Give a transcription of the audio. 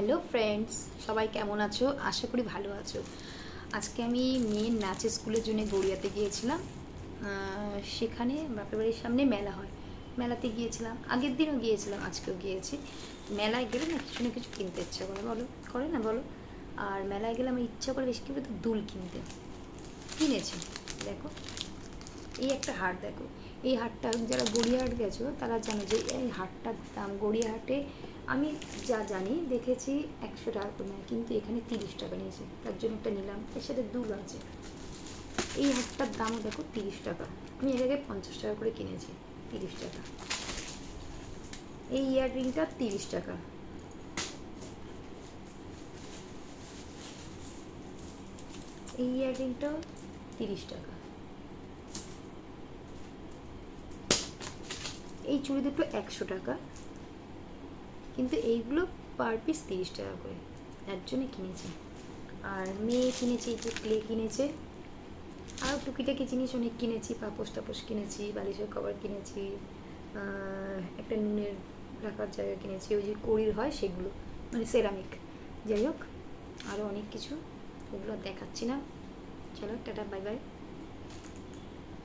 Hello friends, সবাই কেমন আছো? আশা করি ভালো আছো। আজকে আমি মেয়ের নাচের স্কুলের জন্য গড়িয়াতে গিয়েছিলাম। সেখানে বাপের বাড়ির সামনে মেলা হয়, মেলাতে গিয়েছিলাম। আগের দিনও গিয়েছিলাম, আজকেও গিয়েছি। মেলায় গেলে না কিছু কিনতে ইচ্ছা করে, বলো করে না বলো? আর মেলায় গেলে আমার ইচ্ছা করে বেশি করে তো দুল কিনতে। কিনেছি, দেখো এই একটা হাট, দেখো এই হাটটা, যারা গড়িয়াহাট গেছো তারা জানো যে এই হাটটার দাম গড়িয়াহাটে আমি যা জানি দেখেছি 100 টাকা করে নেয়, কিন্তু এখানে 30 টাকা নিয়েছে। তার জন্য একটা নিলাম, এর সাথে দুল আছে। এই হাটটার দামও দেখো 30 টাকা। আমি এর আগে 50 টাকা করে কিনেছি। 30 টাকা। এই ইয়াররিংটা 30 টাকা। এই ইয়াররিংটাও 30 টাকা। এই চুড়ি দুটো 100 টাকা, কিন্তু এইগুলো পার পিস 30 টাকা করে। তার জন্য কিনেছি। আর মেয়ে কিনেছি, একটু ক্লে কিনেছে, আর টুকিটাকি জিনিস অনেক কিনেছি। পাপোশ টাপোশ কিনেছি, বালিশের কভার কিনেছি, একটা নুনের রাখার জায়গা কিনেছি, ওই যে কড়ির হয় সেগুলো, মানে সেরামিক। যাই হোক, আরও অনেক কিছু, ওগুলো দেখাচ্ছি না। চলো টাটা, বাই বাই।